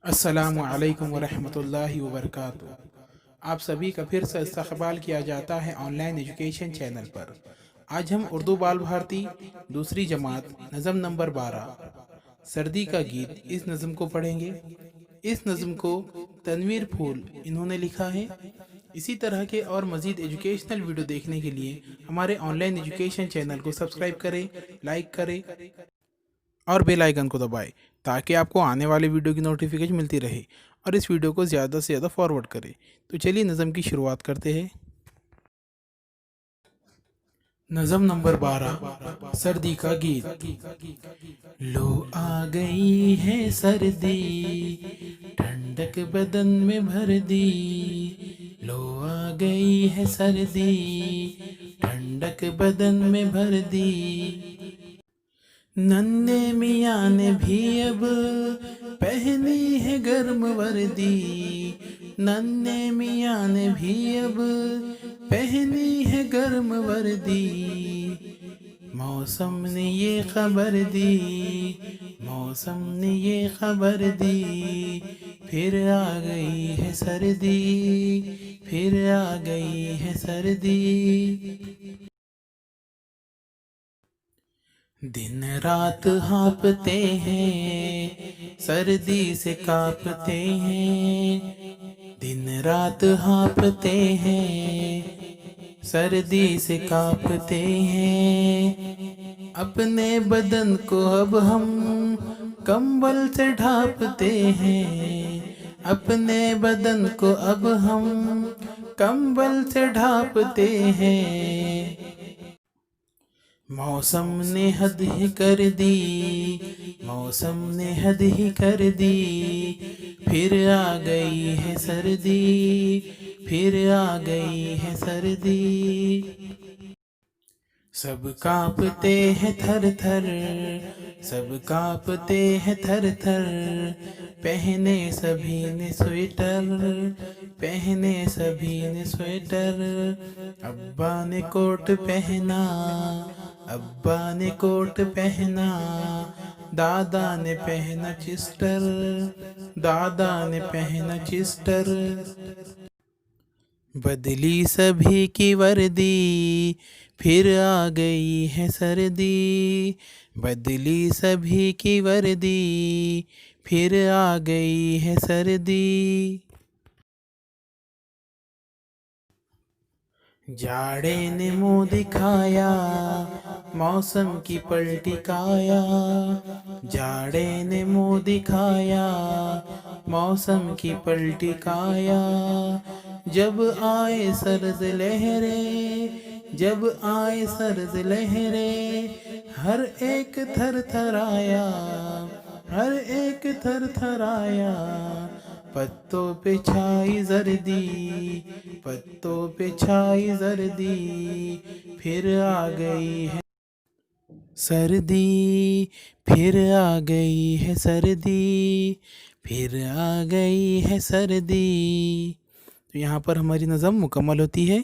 अस्सलामु अलैकुम वरहमतुल्लाहि वबरकातुहू। आप सभी का फिर से इस्तकबाल किया जाता है ऑनलाइन एजुकेशन चैनल पर। आज हम उर्दू बाल भारती दूसरी जमात नज़म नंबर 12 सर्दी का गीत इस नज़म को पढ़ेंगे। इस नज़म को तनवीर फूल इन्होंने लिखा है। इसी तरह के और मज़ीद एजुकेशनल वीडियो देखने के लिए हमारे ऑनलाइन एजुकेशन चैनल को सब्सक्राइब करें, लाइक करें और बेल आइकन को दबाएं ताकि आपको आने वाले वीडियो की नोटिफिकेशन मिलती रहे और इस वीडियो को ज़्यादा से ज़्यादा फॉरवर्ड करें। तो चलिए नज़म की शुरुआत करते हैं। नज़म नंबर 12 सर्दी का गीत। लो आ गई है सर्दी, ठंडक बदन में भर दी। लो आ गई है सर्दी, ठंडक बदन में भर दी। नन्हे मियाँ ने भी अब पहनी है गर्म वर्दी। नन्हे मियाँ ने भी अब पहनी है गर्म वर्दी। मौसम ने ये खबर दी, मौसम ने ये खबर दी। फिर आ गई है सर्दी, फिर आ गई है सर्दी। दिन रात हाँपते हैं, सर्दी से कांपते हैं। दिन रात हाँपते हैं, सर्दी से कांपते हैं। अपने बदन को अब हम कंबल से ढांपते हैं। अपने बदन को अब हम कंबल से ढांपते हैं। मौसम ने हद ही कर दी, मौसम ने हद ही कर दी। फिर आ गई है सर्दी, फिर आ गई है सर्दी। सब कांपते हैं थर थर, सब कांपते हैं थर थर। पहने सभी ने स्वेटर, पहने सभी ने स्वेटर। अब्बा ने कोट पहना, अब्बा ने कोट पहना। दादा ने पहना चिस्टर, दादा ने पहना चिस्टर। बदली सभी की वर्दी, फिर आ गई है सर्दी। बदली सभी की वर्दी, फिर आ गई है सर्दी। जाड़े ने मुँह दिखाया, मौसम की पलटी काया। जाड़े ने मुँह दिखाया, मौसम की पलटी काया। जब आए सर्द लहरें, जब आए सर्द लहरें। हर एक थर थर आया, हर एक थर थर आया। पत्तों पे छाई जर्दी, पत्तों पे छाई जर्दी। फिर आ गई है सर्दी, फिर आ गई है सर्दी, फिर आ गई है सर्दी। तो यहाँ पर हमारी नज़म मुकम्मल होती है।